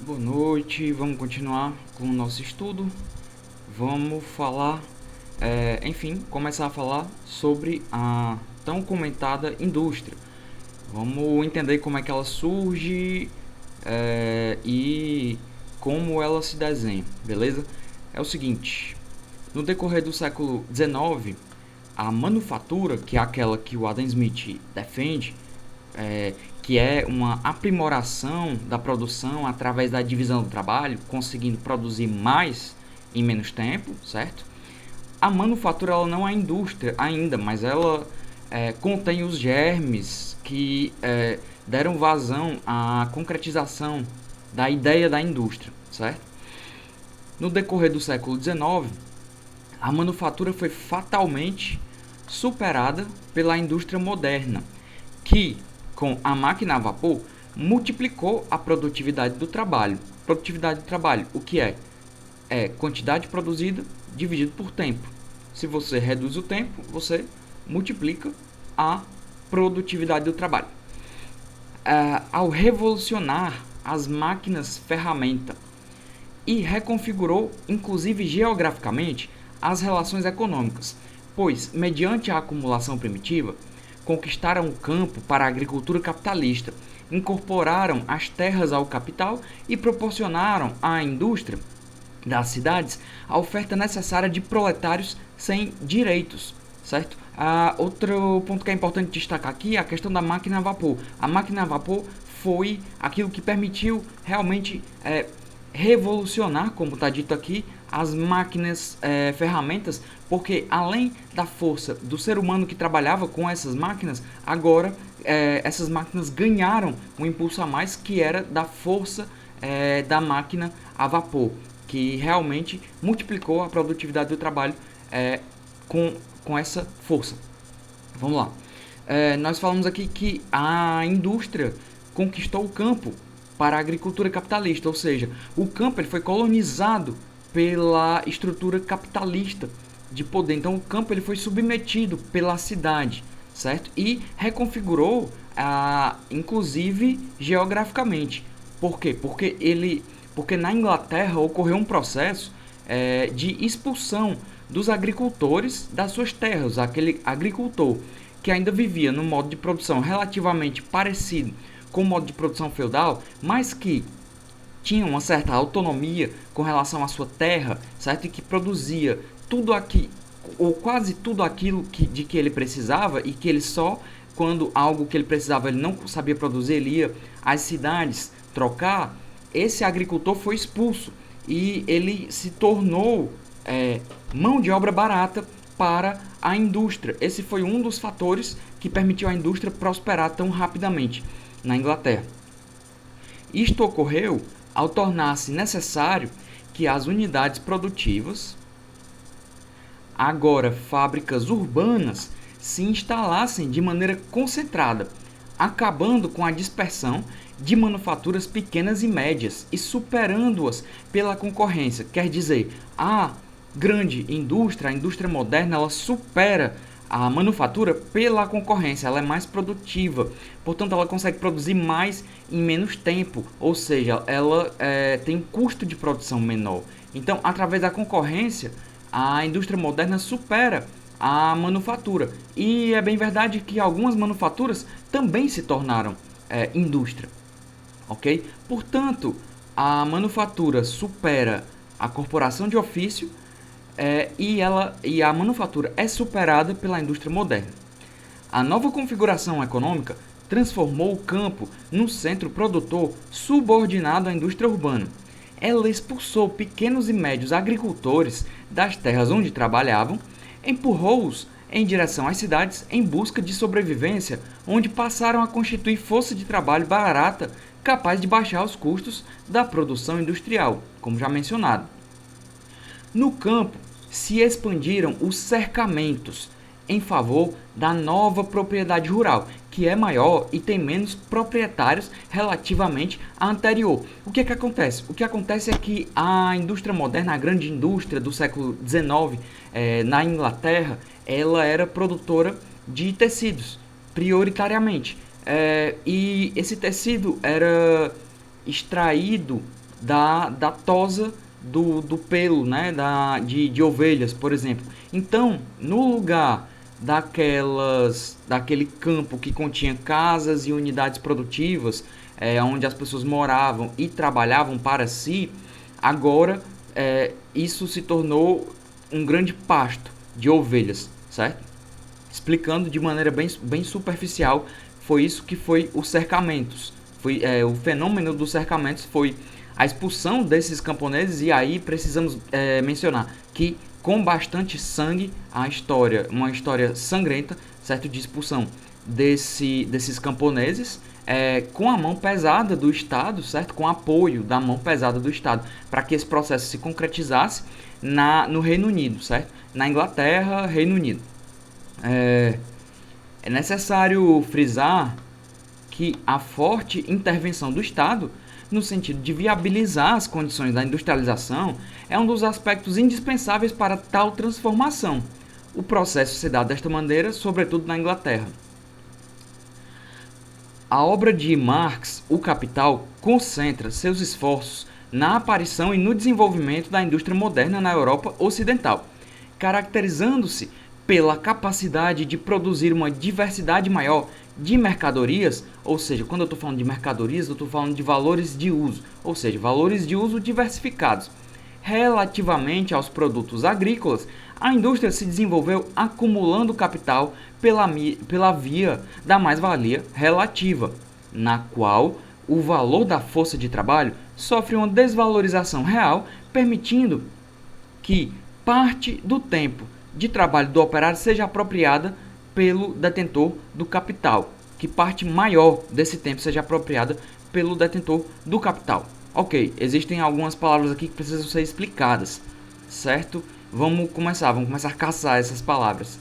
Boa noite, vamos continuar com o nosso estudo. Vamos falar, começar a falar sobre a tão comentada indústria. Vamos entender como é que ela surge e como ela se desenha, beleza? É o seguinte, no decorrer do século XIX, a manufatura, que é aquela que o Adam Smith defende, é, que é uma aprimoração da produção através da divisão do trabalho, conseguindo produzir mais em menos tempo, certo? A manufatura ela não é indústria ainda, mas ela contém os germes que deram vazão à concretização da ideia da indústria, certo? No decorrer do século XIX, a manufatura foi fatalmente superada pela indústria moderna, que, com a máquina a vapor, multiplicou a produtividade do trabalho. Produtividade do trabalho, o que é? É quantidade produzida dividido por tempo. Se você reduz o tempo, você multiplica a produtividade do trabalho. Ao revolucionar as máquinas ferramenta e reconfigurou, inclusive geograficamente, as relações econômicas, pois, mediante a acumulação primitiva, conquistaram o campo para a agricultura capitalista, incorporaram as terras ao capital e proporcionaram à indústria das cidades a oferta necessária de proletários sem direitos, certo? Outro ponto que é importante destacar aqui é a questão da máquina a vapor. A máquina a vapor foi aquilo que permitiu realmente revolucionar, como está dito aqui, as máquinas ferramentas, porque além da força do ser humano que trabalhava com essas máquinas, agora essas máquinas ganharam um impulso a mais, que era da força da máquina a vapor, que realmente multiplicou a produtividade do trabalho com essa força. Vamos lá. Nós falamos aqui que a indústria conquistou o campo para a agricultura capitalista, ou seja, o campo ele foi colonizado pela estrutura capitalista de poder. Então o campo ele foi submetido pela cidade, certo? E reconfigurou, inclusive geograficamente. Por quê? Porque na Inglaterra ocorreu um processo de expulsão dos agricultores das suas terras. Aquele agricultor que ainda vivia num modo de produção relativamente parecido com o modo de produção feudal, mas que tinha uma certa autonomia com relação à sua terra, certo? E que produzia tudo aqui, ou quase tudo aquilo de que ele precisava, e que ele só, quando algo que ele precisava ele não sabia produzir, ele ia às cidades trocar. Esse agricultor foi expulso e ele se tornou mão de obra barata para a indústria. Esse foi um dos fatores que permitiu à indústria prosperar tão rapidamente na Inglaterra. Isto ocorreu ao tornar-se necessário que as unidades produtivas, agora fábricas urbanas, se instalassem de maneira concentrada, acabando com a dispersão de manufaturas pequenas e médias e superando-as pela concorrência. Quer dizer, a grande indústria, a indústria moderna, ela supera a manufatura pela concorrência, ela é mais produtiva, portanto ela consegue produzir mais em menos tempo, ou seja, ela tem um custo de produção menor. Então, através da concorrência, a indústria moderna supera a manufatura. E é bem verdade que algumas manufaturas também se tornaram indústria, ok? Portanto, a manufatura supera a corporação de ofício e a manufatura é superada pela indústria moderna. A nova configuração econômica transformou o campo num centro produtor subordinado à indústria urbana. Ela expulsou pequenos e médios agricultores das terras onde trabalhavam, empurrou-os em direção às cidades em busca de sobrevivência, onde passaram a constituir força de trabalho barata capaz de baixar os custos da produção industrial, como já mencionado. No campo, se expandiram os cercamentos em favor da nova propriedade rural, que é maior e tem menos proprietários relativamente à anterior. O que é que acontece? O que acontece é que a indústria moderna, a grande indústria do século XIX, na Inglaterra, ela era produtora de tecidos, prioritariamente. E esse tecido era extraído da tosa do pelo, né, de ovelhas, por exemplo. Então, no lugar daquele campo que continha casas e unidades produtivas, onde as pessoas moravam e trabalhavam para si, agora isso se tornou um grande pasto de ovelhas, certo? Explicando de maneira bem superficial, foi isso que foi os cercamentos. O fenômeno dos cercamentos foi a expulsão desses camponeses, e aí precisamos mencionar que com bastante sangue uma história sangrenta, certo, de expulsão desses camponeses, com a mão pesada do Estado, certo, com apoio da mão pesada do Estado, para que esse processo se concretizasse no Reino Unido, certo, na Inglaterra, Reino Unido. É necessário frisar que a forte intervenção do Estado, no sentido de viabilizar as condições da industrialização, é um dos aspectos indispensáveis para tal transformação. O processo se dá desta maneira, sobretudo na Inglaterra. A obra de Marx, O Capital, concentra seus esforços na aparição e no desenvolvimento da indústria moderna na Europa Ocidental, caracterizando-se pela capacidade de produzir uma diversidade maior de mercadorias, ou seja, quando eu estou falando de mercadorias, eu estou falando de valores de uso, ou seja, valores de uso diversificados. Relativamente aos produtos agrícolas, a indústria se desenvolveu acumulando capital pela via da mais-valia relativa, na qual o valor da força de trabalho sofre uma desvalorização real, permitindo que parte do tempo de trabalho do operário seja apropriada pelo detentor do capital, que parte maior desse tempo seja apropriada pelo detentor do capital. Ok, existem algumas palavras aqui que precisam ser explicadas, certo? Vamos começar a caçar essas palavras.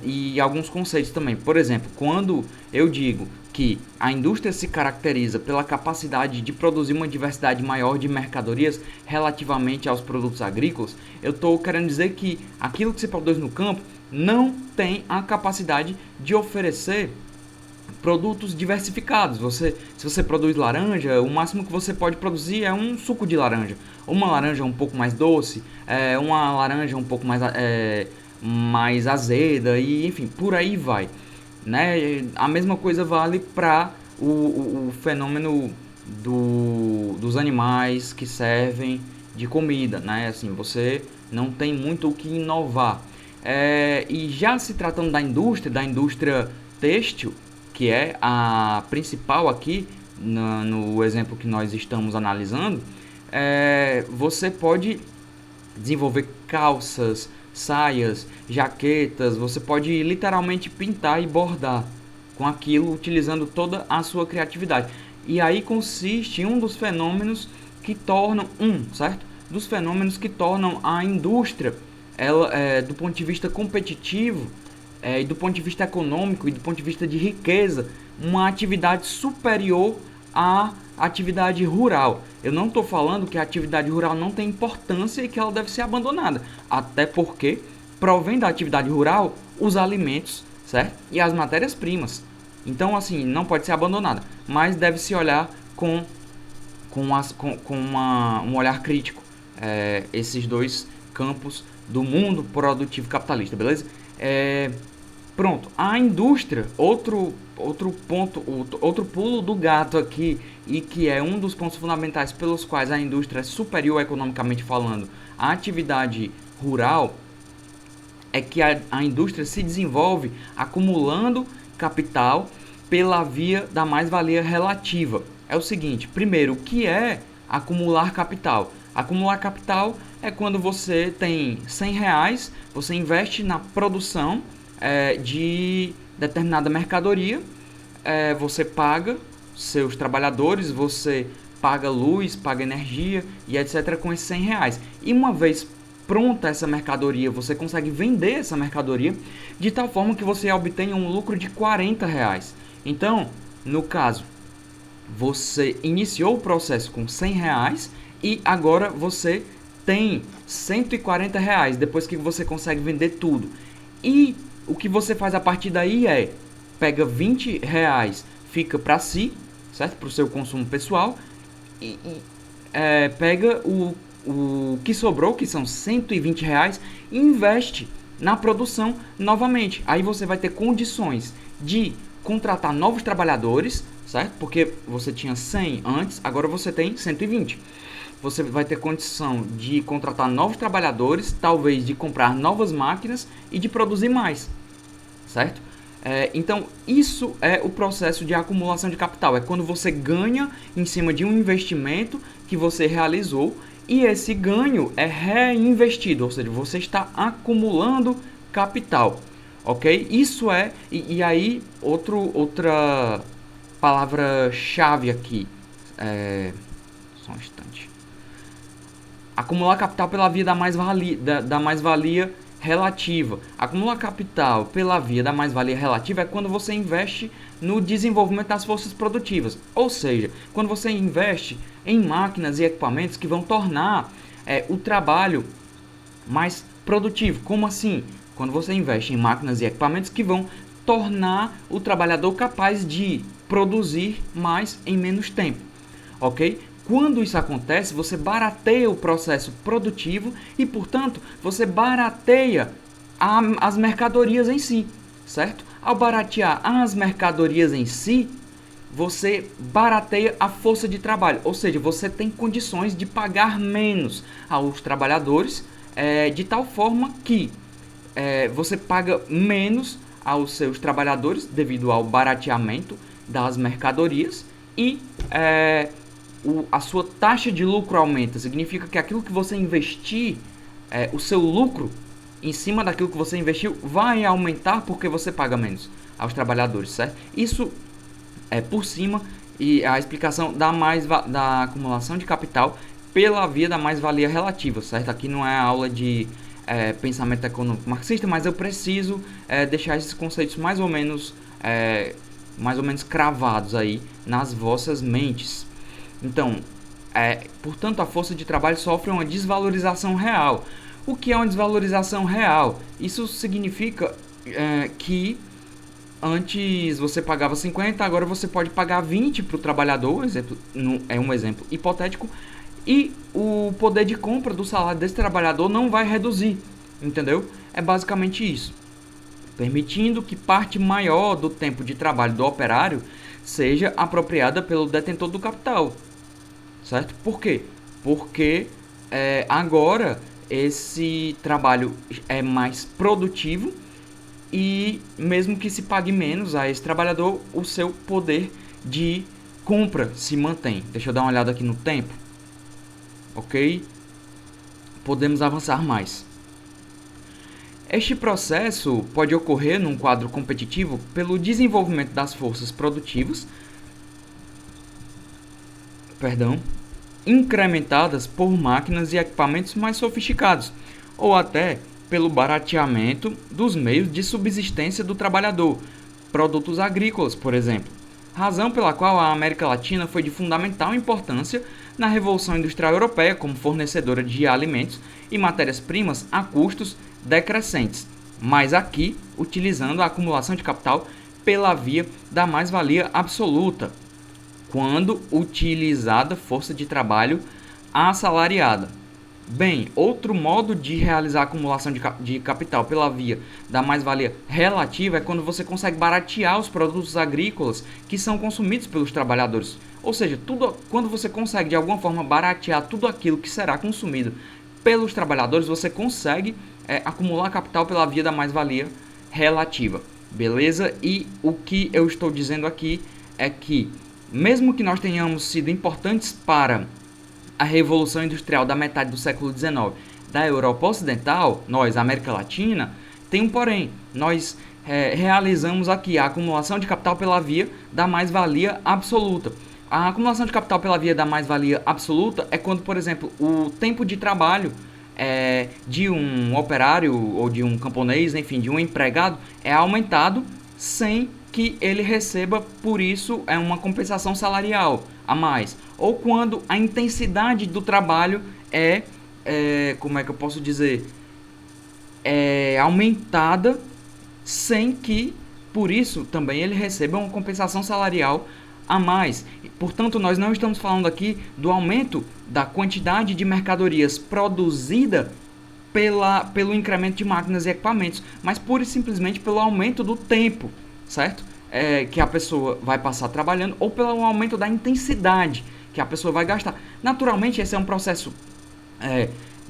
E alguns conceitos também. Por exemplo, quando eu digo que a indústria se caracteriza pela capacidade de produzir uma diversidade maior de mercadorias relativamente aos produtos agrícolas, eu estou querendo dizer que aquilo que se produz no campo não tem a capacidade de oferecer produtos diversificados. Se você produz laranja, o máximo que você pode produzir é um suco de laranja. Uma laranja um pouco mais doce, uma laranja um pouco mais azeda, e enfim, por aí vai. Né? A mesma coisa vale para o fenômeno dos animais que servem de comida. Né? Assim, você não tem muito o que inovar. E já se tratando da indústria têxtil, que é a principal aqui no exemplo que nós estamos analisando, você pode desenvolver calças, saias, jaquetas, você pode literalmente pintar e bordar com aquilo, utilizando toda a sua criatividade. E aí consiste em um dos fenômenos que tornam, certo? Dos fenômenos que tornam a indústria, do ponto de vista competitivo, e do ponto de vista econômico e do ponto de vista de riqueza, uma atividade superior à atividade rural. Eu não estou falando que a atividade rural não tem importância e que ela deve ser abandonada, até porque provém da atividade rural os alimentos, certo? E as matérias-primas. Então, assim, não pode ser abandonada, mas deve se olhar com um olhar crítico esses dois campos do mundo produtivo capitalista, beleza? Pronto, a indústria, outro ponto, outro pulo do gato aqui, e que é um dos pontos fundamentais pelos quais a indústria é superior economicamente falando à atividade rural, é que a indústria se desenvolve acumulando capital pela via da mais-valia relativa. É o seguinte, primeiro, o que é acumular capital? Acumular capital é quando você tem R$100, você investe na produção de determinada mercadoria, você paga seus trabalhadores, você paga luz, paga energia e etc. com esses R$100. E uma vez pronta essa mercadoria, você consegue vender essa mercadoria de tal forma que você obtenha um lucro de R$40. Então, no caso, você iniciou o processo com R$100 e agora você tem R$140 depois que você consegue vender tudo. E o que você faz a partir daí pega R$20, fica para si, certo? Para o seu consumo pessoal, e pega o que sobrou, que são R$ 120, e investe na produção novamente. Aí você vai ter condições de contratar novos trabalhadores, certo? Porque você tinha 100 antes, agora você tem 120. Você vai ter condição de contratar novos trabalhadores, talvez de comprar novas máquinas e de produzir mais, certo? Então, isso é o processo de acumulação de capital. É quando você ganha em cima de um investimento que você realizou e esse ganho é reinvestido, ou seja, você está acumulando capital, ok? Isso é, e aí outra palavra-chave aqui, só um instante. Acumular capital pela via da mais-valia relativa. Acumular capital pela via da mais-valia relativa é quando você investe no desenvolvimento das forças produtivas. Ou seja, quando você investe em máquinas e equipamentos que vão tornar o trabalho mais produtivo. Como assim? Quando você investe em máquinas e equipamentos que vão tornar o trabalhador capaz de produzir mais em menos tempo. Ok? Quando isso acontece, você barateia o processo produtivo e, portanto, você barateia as mercadorias em si, certo? Ao baratear as mercadorias em si, você barateia a força de trabalho, ou seja, você tem condições de pagar menos aos trabalhadores, de tal forma que você paga menos aos seus trabalhadores devido ao barateamento das mercadorias e a sua taxa de lucro aumenta. Significa que aquilo que você investir, o seu lucro em cima daquilo que você investiu vai aumentar porque você paga menos aos trabalhadores, certo? Isso é por cima e a explicação da acumulação de capital pela via da mais-valia relativa, certo? Aqui não é aula de pensamento econômico marxista, mas eu preciso deixar esses conceitos mais ou menos cravados aí nas vossas mentes. Então, portanto, a força de trabalho sofre uma desvalorização real. O que é uma desvalorização real? Isso significa que antes você pagava 50, agora você pode pagar 20 para o trabalhador, é um exemplo hipotético, e o poder de compra do salário desse trabalhador não vai reduzir, entendeu? É basicamente isso, permitindo que parte maior do tempo de trabalho do operário seja apropriada pelo detentor do capital, certo? Por quê? Porque agora esse trabalho é mais produtivo e mesmo que se pague menos a esse trabalhador, o seu poder de compra se mantém. Deixa eu dar uma olhada aqui no tempo. Ok? Podemos avançar mais. Este processo pode ocorrer num quadro competitivo pelo desenvolvimento das forças produtivas, incrementadas por máquinas e equipamentos mais sofisticados, ou até pelo barateamento dos meios de subsistência do trabalhador, produtos agrícolas, por exemplo, razão pela qual a América Latina foi de fundamental importância na Revolução Industrial Europeia como fornecedora de alimentos e matérias-primas a custos decrescentes, mas aqui utilizando a acumulação de capital pela via da mais-valia absoluta, quando utilizada força de trabalho assalariada. Bem, outro modo de realizar a acumulação de capital pela via da mais-valia relativa é quando você consegue baratear os produtos agrícolas que são consumidos pelos trabalhadores. Ou seja, quando você consegue de alguma forma baratear tudo aquilo que será consumido pelos trabalhadores, você consegue acumular capital pela via da mais-valia relativa. Beleza? E o que eu estou dizendo aqui é que, mesmo que nós tenhamos sido importantes para a Revolução Industrial da metade do século XIX da Europa Ocidental, nós, América Latina, tem um porém. Nós realizamos aqui a acumulação de capital pela via da mais-valia absoluta. A acumulação de capital pela via da mais-valia absoluta é quando, por exemplo, o tempo de trabalho de um operário ou de um camponês, enfim, de um empregado, é aumentado sem que ele receba, por isso, uma compensação salarial a mais. Ou quando a intensidade do trabalho como é que eu posso dizer, aumentada sem que, por isso, também ele receba uma compensação salarial a mais. Portanto, nós não estamos falando aqui do aumento da quantidade de mercadorias produzida pelo incremento de máquinas e equipamentos, mas pura e simplesmente pelo aumento do tempo, certo? Que a pessoa vai passar trabalhando, ou pelo aumento da intensidade que a pessoa vai gastar. Naturalmente, esse é um processo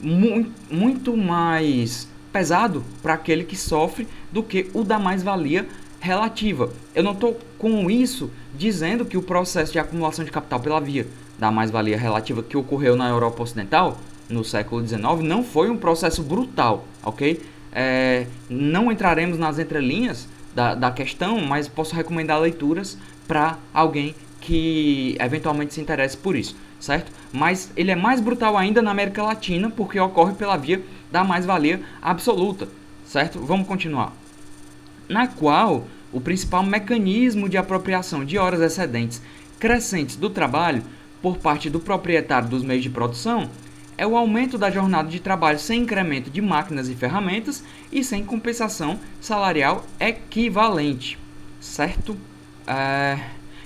muito mais pesado para aquele que sofre do que o da mais-valia relativa. Eu não estou com isso dizendo que o processo de acumulação de capital pela via da mais-valia relativa que ocorreu na Europa Ocidental no século XIX não foi um processo brutal, ok? Não entraremos nas entrelinhas da questão, mas posso recomendar leituras para alguém que eventualmente se interesse por isso, certo? Mas ele é mais brutal ainda na América Latina porque ocorre pela via da mais-valia absoluta, certo? Vamos continuar. Na qual o principal mecanismo de apropriação de horas excedentes crescentes do trabalho por parte do proprietário dos meios de produção é o aumento da jornada de trabalho sem incremento de máquinas e ferramentas e sem compensação salarial equivalente, certo?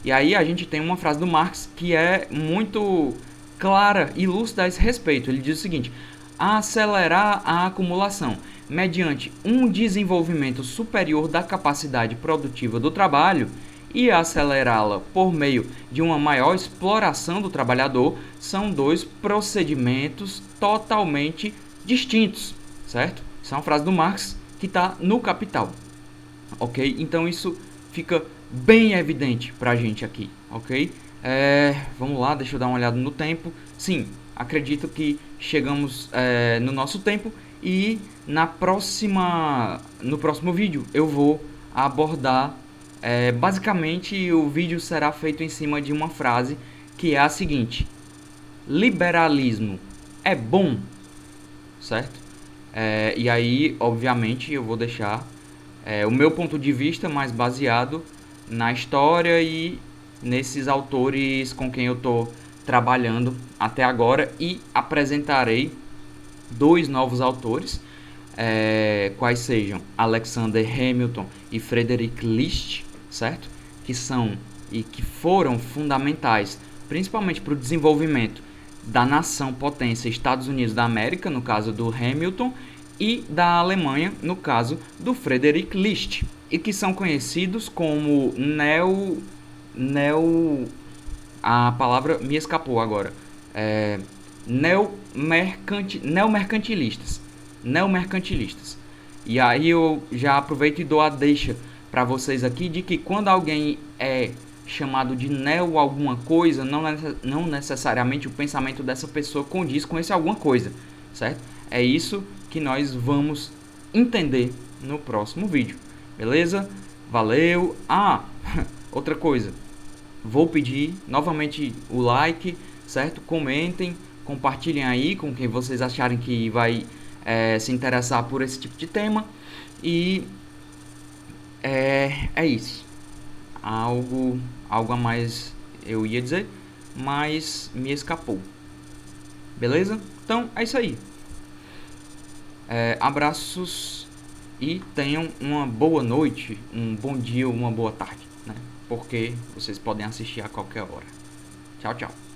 E aí a gente tem uma frase do Marx que é muito clara e lúcida a esse respeito. Ele diz o seguinte: acelerar a acumulação mediante um desenvolvimento superior da capacidade produtiva do trabalho e acelerá-la por meio de uma maior exploração do trabalhador são dois procedimentos totalmente distintos, certo? Isso é uma frase do Marx que está no Capital, ok? Então isso fica bem evidente para a gente aqui, ok? Vamos lá, deixa eu dar uma olhada no tempo. Sim, acredito que chegamos no nosso tempo e no próximo vídeo eu vou abordar basicamente o vídeo será feito em cima de uma frase que é a seguinte: liberalismo é bom, certo? E aí, obviamente, eu vou deixar o meu ponto de vista mais baseado na história e nesses autores com quem eu estou trabalhando até agora, e apresentarei dois novos autores, quais sejam Alexander Hamilton e Frederick List, certo? Que são e que foram fundamentais principalmente para o desenvolvimento da nação potência Estados Unidos da América, no caso do Hamilton, e da Alemanha, no caso do Frederick List, e que são conhecidos como a palavra me escapou agora, neomercantilistas. E aí eu já aproveito e dou a deixa para vocês aqui de que quando alguém é chamado de neo alguma coisa, não necessariamente o pensamento dessa pessoa condiz com esse alguma coisa, certo? É isso que nós vamos entender no próximo vídeo, beleza? Valeu! Outra coisa, vou pedir novamente o like, certo? Comentem, compartilhem aí com quem vocês acharem que vai se interessar por esse tipo de tema. E é isso. Algo a mais eu ia dizer, mas me escapou. Beleza? Então é isso aí. Abraços e tenham uma boa noite, um bom dia, uma boa tarde, né? Porque vocês podem assistir a qualquer hora. Tchau, tchau.